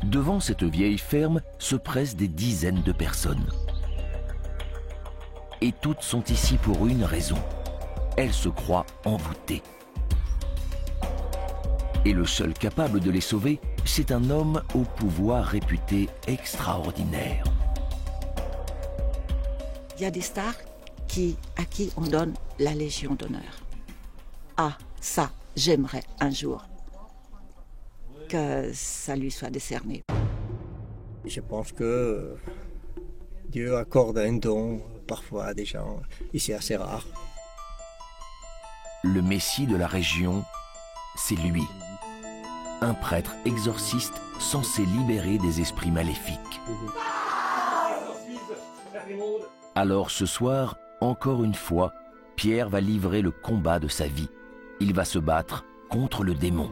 Devant cette vieille ferme se pressent des dizaines de personnes. Et toutes sont ici pour une raison. Elles se croient envoûtées. Et le seul capable de les sauver, c'est un homme au pouvoir réputé extraordinaire. Il y a des stars à qui on donne la Légion d'honneur. Ah, ça, j'aimerais un jour que ça lui soit décerné. Je pense que Dieu accorde un don parfois à des gens, et c'est assez rare. Le messie de la région, c'est lui. Un prêtre exorciste censé libérer des esprits maléfiques. Alors ce soir, encore une fois, Pierre va livrer le combat de sa vie. Il va se battre contre le démon.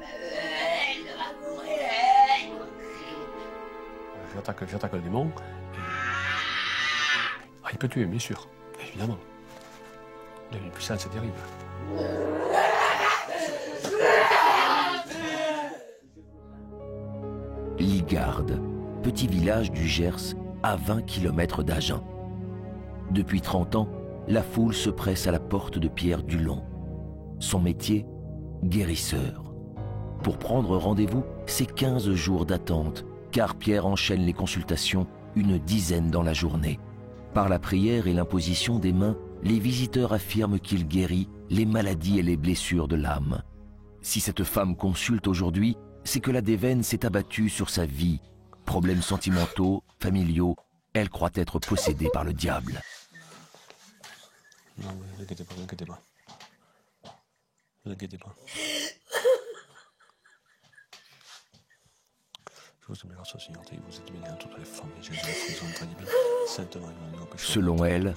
J'attaque le démon. Ah, il peut tuer, bien sûr, évidemment. Il a une puissance terrible. Ligarde, petit village du Gers à 20 km d'Agen. Depuis 30 ans, la foule se presse à la porte de Pierre Dulon. Son métier, guérisseur. Pour prendre rendez-vous, c'est 15 jours d'attente, car Pierre enchaîne les consultations, une dizaine dans la journée. Par la prière et l'imposition des mains, les visiteurs affirment qu'il guérit les maladies et les blessures de l'âme. Si cette femme consulte aujourd'hui, c'est que la déveine s'est abattue sur sa vie. Problèmes sentimentaux, familiaux, elle croit être possédée par le diable. Non, ne l'inquiétez pas, ne l'inquiétez pas. Ne l'inquiétez pas. Je vous aime grâce au Seigneur, vous êtes bénis à toutes les femmes, et Jésus, la fruit de son entrailles, saintement, il nous péché. Selon elle,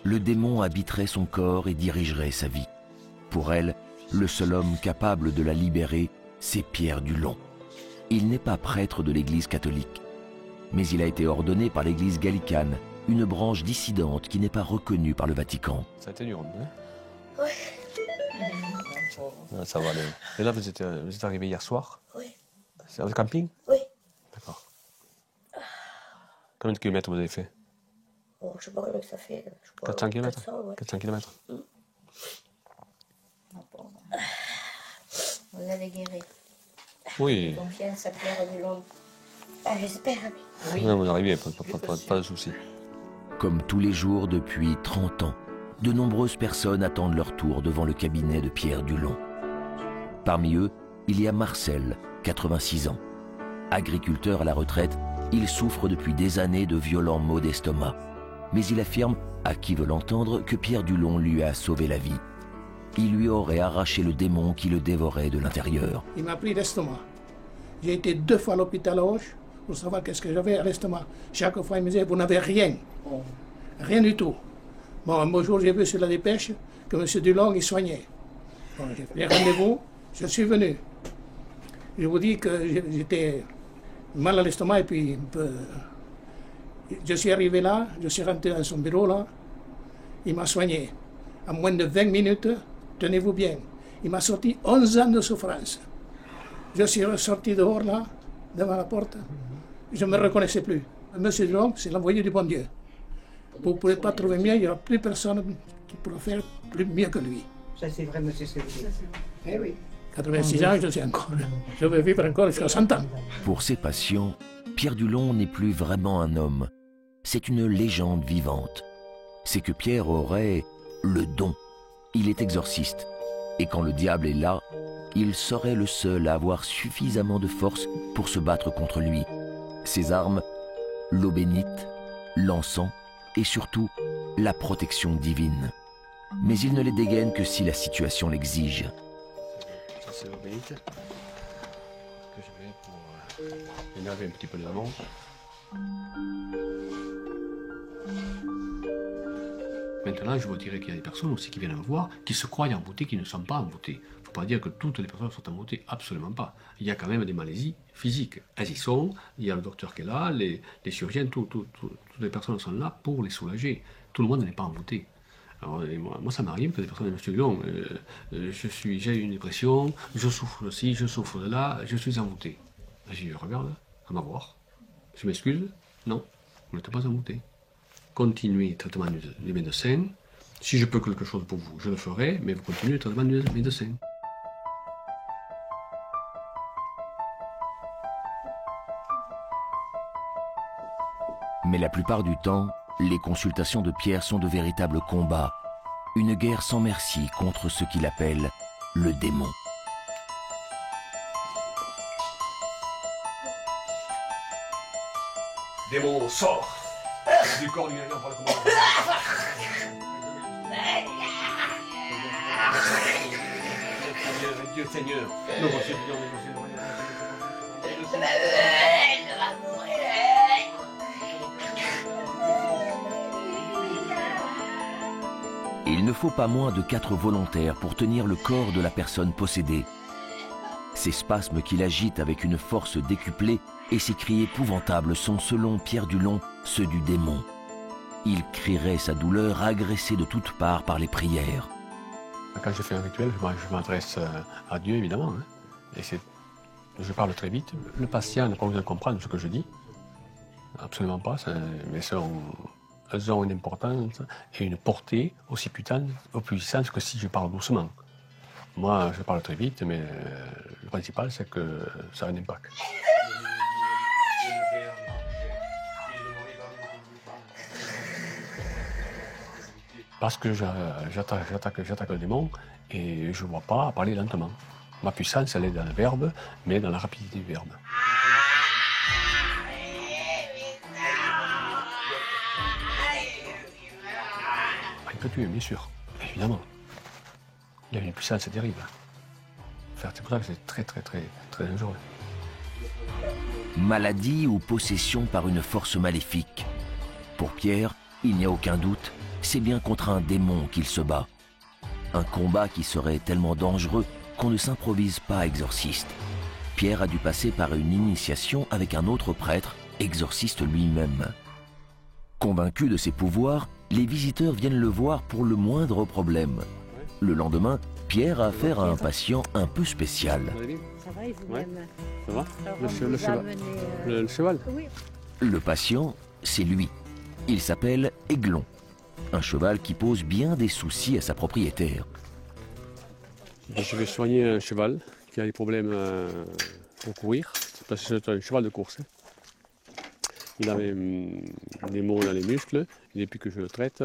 le démon habiterait son corps et dirigerait sa vie. Pour elle, le seul homme capable de la libérer, c'est Pierre Dulon. Il n'est pas prêtre de l'Église catholique, mais il a été ordonné par l'Église gallicane, une branche dissidente qui n'est pas reconnue par le Vatican. Ça a été dur, hein? Oui. Ah, ça va aller. Et là, vous êtes arrivé hier soir? Oui. C'est le camping? Oui. D'accord. Combien de kilomètres vous avez fait? Bon, je sais pas combien que ça fait. 400 km? 400, ouais. 400 km. Vous allez guérir. Oui. Confiance à Pierre Dulon. Ah, j'espère. Oui. Non, vous arrivez, pas de soucis. Comme tous les jours depuis 30 ans, de nombreuses personnes attendent leur tour devant le cabinet de Pierre Dulon. Parmi eux, il y a Marcel, 86 ans. Agriculteur à la retraite, il souffre depuis des années de violents maux d'estomac. Mais il affirme, à qui veut l'entendre, que Pierre Dulon lui a sauvé la vie. Il lui aurait arraché le démon qui le dévorait de l'intérieur. Il m'a pris l'estomac. J'ai été 2 fois à l'hôpital à Auch pour savoir qu'est-ce que j'avais à l'estomac. Chaque fois, il me disait, vous n'avez rien. Rien du tout. Bon, un beau jour, j'ai vu sur la dépêche que M. Dulon, il soignait. Bon, j'ai pris rendez-vous, je suis venu. Je vous dis que j'étais mal à l'estomac et puis un peu... Je suis arrivé là, je suis rentré dans son bureau là, il m'a soigné. En moins de 20 minutes, tenez-vous bien, il m'a sorti 11 ans de souffrance. Je suis ressorti dehors là, devant la porte, je ne me reconnaissais plus. Monsieur Dulon, c'est l'envoyé du bon Dieu. Vous ne pouvez pas trouver mieux, il n'y aura plus personne qui pourra faire plus mieux que lui. Ça c'est vrai, monsieur Séville. Eh oui. 86 ans, je veux vivre encore jusqu'à 100 ans. Pour ses patients, Pierre Dulon n'est plus vraiment un homme. C'est une légende vivante. C'est que Pierre aurait le don. Il est exorciste. Et quand le diable est là, il serait le seul à avoir suffisamment de force pour se battre contre lui. Ses armes, l'eau bénite, l'encens et surtout la protection divine. Mais il ne les dégaine que si la situation l'exige. Ça, c'est l'eau bénite que je mets pour énerver un petit peu les démons. Maintenant, je vous dirais qu'il y a des personnes aussi qui viennent me voir, qui se croient envoûtées, qui ne sont pas envoûtées. Il ne faut pas dire que toutes les personnes sont envoûtées, absolument pas. Il y a quand même des maladies physiques. Elles y sont, il y a le docteur qui est là, les chirurgiens, toutes les personnes sont là pour les soulager. Tout le monde n'est pas envoûté. Alors, moi, ça m'arrive que des personnes me disent, non, j'ai une dépression, je souffre de ci, je souffre de là, je suis envoûté. Je dis, regarde, à m'avoir. Je m'excuse, non, vous n'êtes pas embouté. Continuez le traitement du médecin. Si je peux quelque chose pour vous, je le ferai, mais vous continuez le traitement du médecin. Mais la plupart du temps, les consultations de Pierre sont de véritables combats. Une guerre sans merci contre ce qu'il appelle le démon. Démon, sort du corps du gagnant pour le combat. Dieu Seigneur. Non, c'est bien, Il ne faut pas moins de 4 volontaires pour tenir le corps de la personne possédée. Ces spasmes qu'il agite avec une force décuplée et ces cris épouvantables sont, selon Pierre Dulon, ceux du démon. Il crierait sa douleur agressée de toutes parts par les prières. Quand je fais un rituel, je m'adresse à Dieu, évidemment. Hein. Et je parle très vite. Le patient n'a pas besoin de comprendre ce que je dis. Absolument pas. Mais elles ont une importance et une portée aussi puissante que si je parle doucement. Moi, je parle très vite, mais le principal, c'est que ça a un impact. Parce que j'attaque le démon et je ne vois pas parler lentement. Ma puissance, elle est dans le verbe, mais dans la rapidité du verbe. Il peut tuer, bien sûr, évidemment. Il a une puissance terrible. C'est pour ça que c'est très dangereux. Maladie ou possession par une force maléfique. Pour Pierre, il n'y a aucun doute, c'est bien contre un démon qu'il se bat. Un combat qui serait tellement dangereux qu'on ne s'improvise pas exorciste. Pierre a dû passer par une initiation avec un autre prêtre, exorciste lui-même. Convaincu de ses pouvoirs, les visiteurs viennent le voir pour le moindre problème. Le lendemain, Pierre a affaire à un patient un peu spécial. Ça va et vous-même? Ça va? Le cheval? Oui. Le patient, c'est lui. Il s'appelle Aiglon. Un cheval qui pose bien des soucis à sa propriétaire. Je vais soigner un cheval qui a des problèmes pour courir, parce que c'est un cheval de course. Il avait des maux dans les muscles, et depuis que je le traite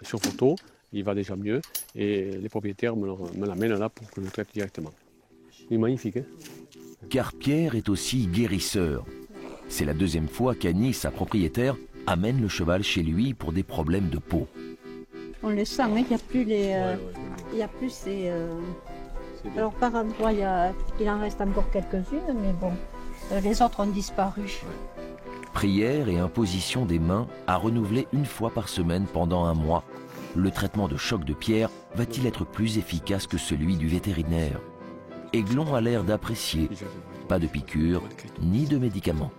sur photo, il va déjà mieux, et les propriétaires me l'amènent là pour que je le traite directement. Il est magnifique, hein? Car Pierre est aussi guérisseur. C'est la deuxième fois qu'Annie, sa propriétaire, amène le cheval chez lui pour des problèmes de peau. On le sent, hein, il n'y a plus les... il y a plus ces... Alors par endroits, il en reste encore quelques-unes, mais bon, les autres ont disparu. Prière et imposition des mains à renouveler une fois par semaine pendant un mois. Le traitement de choc de Pierre va-t-il être plus efficace que celui du vétérinaire? Aiglon a l'air d'apprécier. Pas de piqûres, ni de médicaments.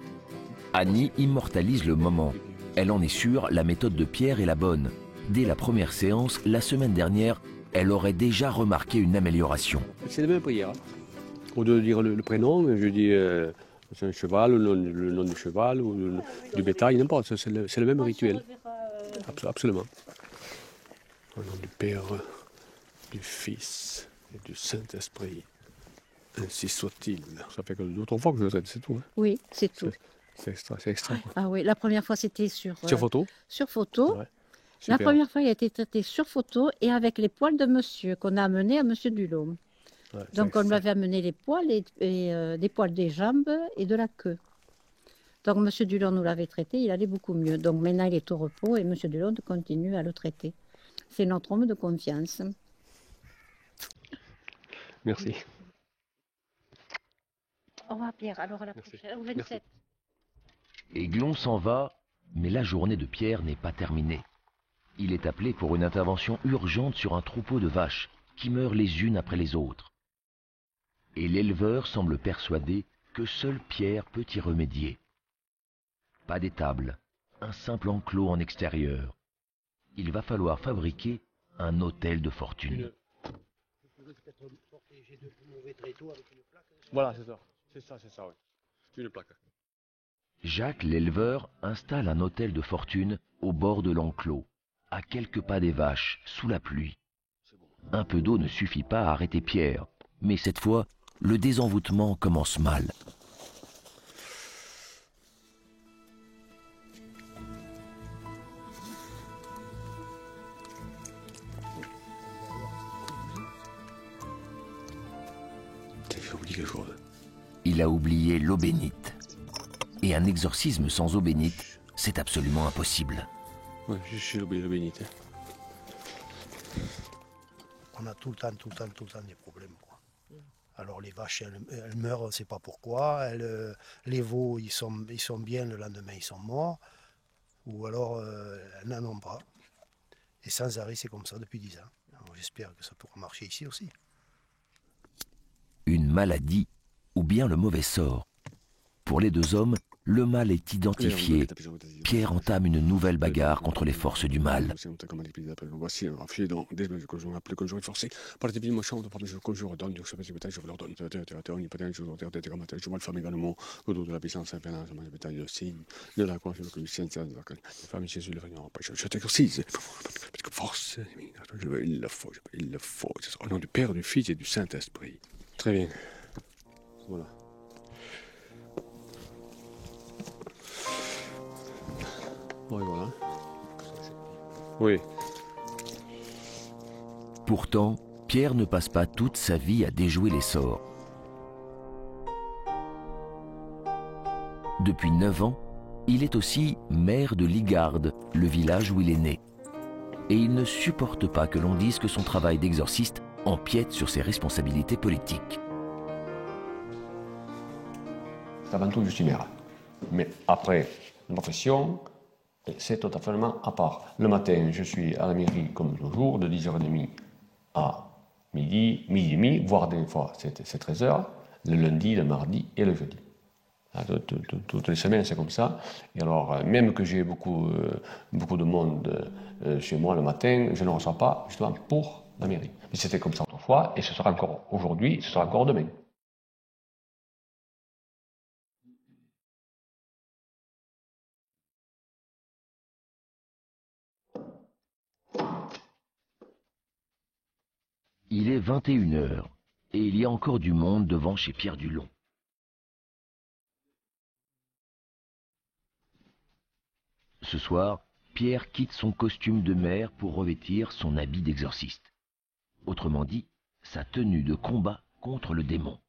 Annie immortalise le moment. Elle en est sûre, la méthode de Pierre est la bonne. Dès la première séance, la semaine dernière, elle aurait déjà remarqué une amélioration. C'est la même prière. Au lieu de dire le prénom, je dis c'est un cheval, le nom du cheval, ou du bétail, n'importe, c'est le même rituel. Absolument. Au nom du Père, du Fils et du Saint-Esprit. Ainsi soit-il. Ça fait que d'autres fois que je le traite, c'est tout. Hein. Oui, c'est tout. C'est extra. Quoi. Ah oui, la première fois c'était sur photo. Sur photo. Ouais. Super. La première fois il a été traité sur photo et avec les poils de monsieur qu'on a amené à monsieur Dulon. Ouais, donc on lui avait amené les poils et des poils des jambes et de la queue. Donc monsieur Dulon nous l'avait traité, il allait beaucoup mieux. Donc maintenant il est au repos et monsieur Dulon continue à le traiter. C'est notre homme de confiance. Merci. Au revoir Pierre, alors à la prochaine, au 27. Merci. Aiglon s'en va, mais la journée de Pierre n'est pas terminée. Il est appelé pour une intervention urgente sur un troupeau de vaches qui meurent les unes après les autres. Et l'éleveur semble persuadé que seul Pierre peut y remédier. Pas d'étable, un simple enclos en extérieur. Il va falloir fabriquer un hôtel de fortune. Voilà, c'est ça, oui. C'est une plaque. Jacques l'éleveur installe un hôtel de fortune au bord de l'enclos, à quelques pas des vaches, sous la pluie. Un peu d'eau ne suffit pas à arrêter Pierre, mais cette fois, le désenvoûtement commence mal. J'ai oublié quelque chose. Il a oublié l'eau bénite. Et un exorcisme sans eau bénite, c'est absolument impossible. Ouais, j'ai oublié l'eau bénite. On a tout le temps des problèmes, quoi. Alors les vaches, elles meurent, on ne sait pas pourquoi. Les veaux, ils sont bien, le lendemain, ils sont morts. Ou alors, elles n'en ont pas. Et sans arrêt, c'est comme ça depuis 10 ans. J'espère que ça pourra marcher ici aussi. Une maladie ou bien le mauvais sort. Pour les deux hommes, le mal est identifié. Pierre entame une nouvelle bagarre contre les forces du mal. Voici un raffier dont dès que je m'appelle conjuré forcé par les divines méchants, je conjure, donne, je sais pas si peut-être je vous leur donne, je vous ordonne, je vois le femme également, au dos de la puissance infernale, je m'en bétail le signe de la croix, je le ciel, la femme Jésus le Seigneur, je t'exorcise, parce que force, il le faut, au nom du Père, du Fils et du Saint-Esprit. Très bien. Voilà. Oui, voilà. Oui. Pourtant, Pierre ne passe pas toute sa vie à déjouer les sorts. Depuis 9 ans, il est aussi maire de Ligarde, le village où il est né. Et il ne supporte pas que l'on dise que son travail d'exorciste empiète sur ses responsabilités politiques. Avant tout, je suis maire. Mais après, la profession, c'est totalement à part. Le matin, je suis à la mairie comme toujours, de 10h30 à midi et demi, voire des fois c'est 13h, le lundi, le mardi et le jeudi. Toutes les semaines, c'est comme ça. Et alors, même que j'ai beaucoup de monde chez moi le matin, je ne reçois pas justement pour la mairie. Mais c'était comme ça autrefois, et ce sera encore aujourd'hui, ce sera encore demain. Il est 21h et il y a encore du monde devant chez Pierre Dulong. Ce soir, Pierre quitte son costume de maire pour revêtir son habit d'exorciste. Autrement dit, sa tenue de combat contre le démon.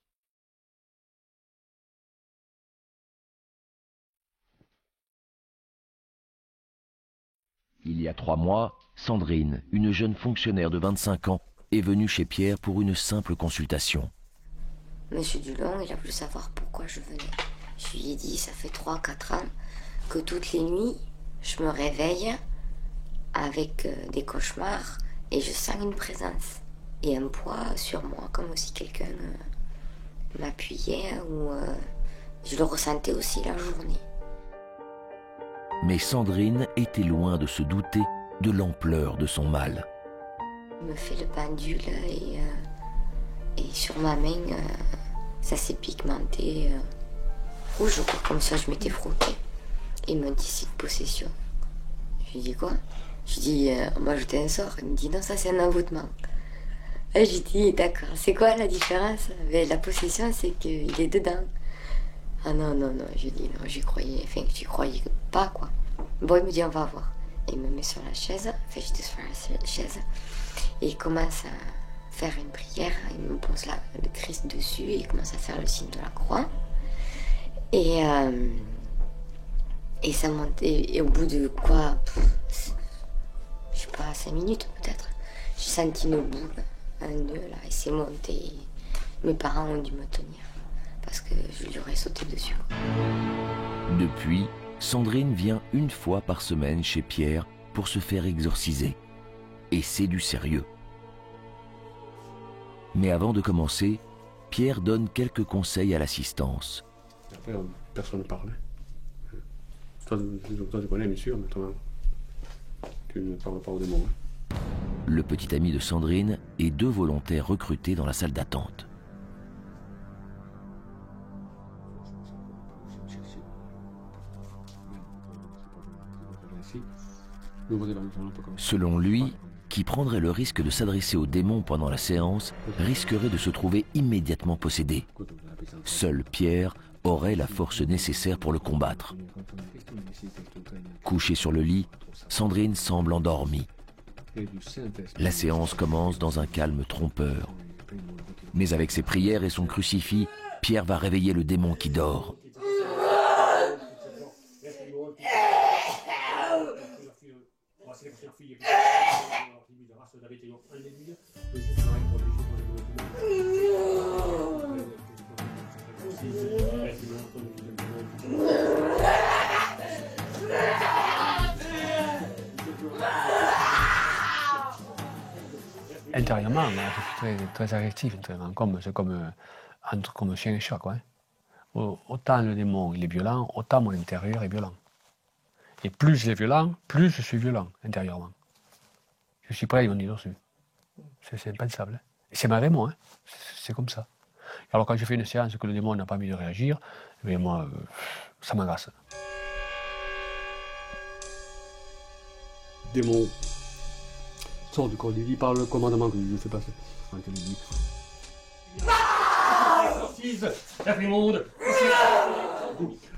Il y a 3 mois, Sandrine, une jeune fonctionnaire de 25 ans, est venue chez Pierre pour une simple consultation. Monsieur Dulong, il a voulu savoir pourquoi je venais. Je lui ai dit, ça fait 3-4 ans que toutes les nuits, je me réveille avec des cauchemars et je sens une présence et un poids sur moi, comme si quelqu'un m'appuyait ou je le ressentais aussi la journée. Mais Sandrine était loin de se douter de l'ampleur de son mal. Il me fait le pendule et sur ma main, ça s'est pigmenté rouge, comme ça je m'étais frottée. Il m'a dit c'est une possession. Je lui dis quoi? Je lui dis on m'a ajouté un sort. Il me dit non, ça c'est un envoûtement. Et je lui dis d'accord, c'est quoi la différence? Mais la possession c'est qu'il est dedans. Ah non, je lui dis non, j'y croyais pas quoi. Bon, il me dit on va voir. Il me met sur la chaise, j'étais sur la chaise, et il commence à faire une prière, il me pose le Christ dessus, et il commence à faire le signe de la croix. Et ça monte, et au bout de quoi, je sais pas, 5 minutes peut-être, j'ai senti une boule, un nœud là, et c'est monté. Mes parents ont dû me tenir, parce que je lui aurais sauté dessus. Depuis, Sandrine vient 1 fois par semaine chez Pierre pour se faire exorciser. Et c'est du sérieux. Mais avant de commencer, Pierre donne quelques conseils à l'assistance. Après, personne ne parle. Toi, tu connais, bien sûr, mais toi, tu ne parles pas aux démons. Le petit ami de Sandrine et 2 volontaires recrutés dans la salle d'attente. Selon lui, qui prendrait le risque de s'adresser au démon pendant la séance risquerait de se trouver immédiatement possédé. Seul Pierre aurait la force nécessaire pour le combattre. Couchée sur le lit, Sandrine semble endormie. La séance commence dans un calme trompeur. Mais avec ses prières et son crucifix, Pierre va réveiller le démon qui dort. Intérieurement, je suis très agressif, c'est comme chien et chat, quoi. Autant le démon il est violent, autant mon intérieur est violent. Et plus il est violent, plus je suis violent intérieurement. Je suis prêt à y venir dessus. C'est impensable. Et c'est malgré moi, hein. C'est comme ça. Alors quand je fais une séance que le démon n'a pas envie de réagir, mais moi, ça m'agace. Démon sort du corps du lit par le commandement que je fais passer. Exorcise, la monde.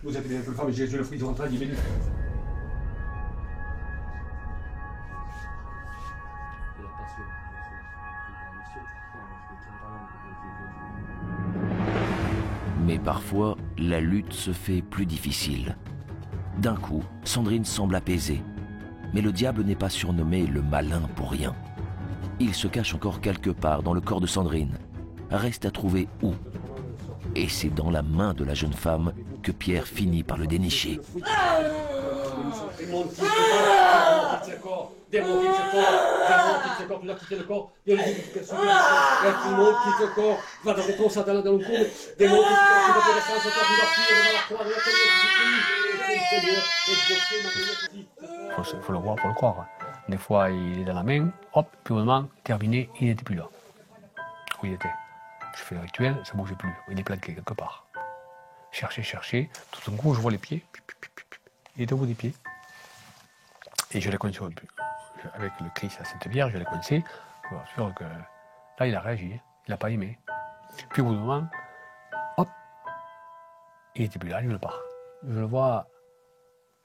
Vous êtes bien peu femme, j'ai le fruit de rentrée, il est venu. Mais parfois, la lutte se fait plus difficile. D'un coup, Sandrine semble apaisée. Mais le diable n'est pas surnommé le malin pour rien. Il se cache encore quelque part dans le corps de Sandrine. Reste à trouver où. Et c'est dans la main de la jeune femme que Pierre finit par le dénicher. Il faut le voir pour le croire. Des fois, il est dans la main, hop, puis au moment, terminé, il n'était plus là. Où il était. Je fais le rituel, ça ne bougeait plus. Il est planqué quelque part. Chercher. Tout d'un coup, je vois les pieds. Il est au bout des pieds. Et je l'ai coincé avec le Christ à Sainte Vierge, je l'ai coincé. Je suis sûr que là, il a réagi. Il n'a pas aimé. Puis au bout d'un moment, hop, il n'était plus là, il me part. Je le vois,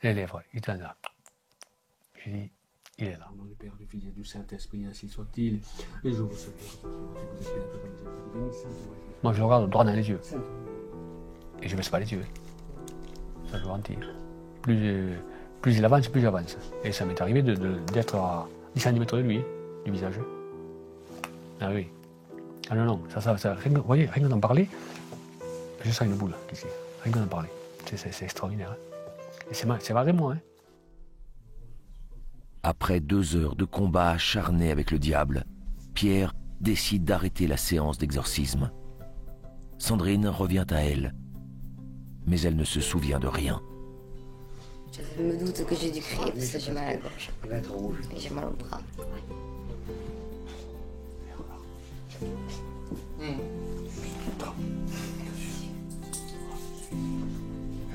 les lèvres, il était là. Je dis, il est là. Au nom du Père, du Fils et du Saint-Esprit, ainsi soit-il. Et je vous supplie. Moi, je le regarde droit dans les yeux. Et je ne baisse pas les yeux. Ça, je veux mentir. Plus il avance, plus j'avance. Et ça m'est arrivé d'être à 10 cm de lui, du visage. Ah oui. Ah non, vous voyez, rien que d'en parler, je sens une boule ici. Rien que d'en parler. C'est extraordinaire. Hein. Et c'est malgré moi. Hein. Après 2 heures de combat acharné avec le diable, Pierre décide d'arrêter la séance d'exorcisme. Sandrine revient à elle, mais elle ne se souvient de rien. Je me doute que j'ai dû crier parce que j'ai mal à la gorge. Et j'ai mal au bras.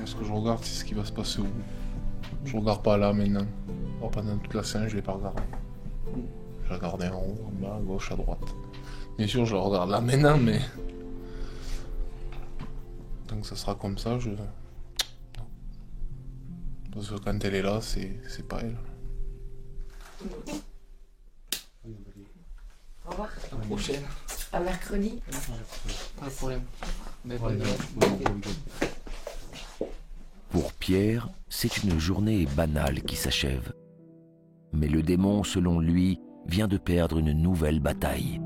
Ce que je regarde, c'est ce qui va se passer où. Je regarde pas là maintenant. Pendant toute la scène, je l'ai pas regardé. Je regardais en haut, en bas, à gauche, à droite. Bien sûr, je le regarde là maintenant, mais... Donc ça sera comme ça, je... Parce que quand elle est là, c'est pas elle. Au revoir. À la prochaine. À mercredi. Pas de problème. Pour Pierre, c'est une journée banale qui s'achève. Mais le démon, selon lui, vient de perdre une nouvelle bataille.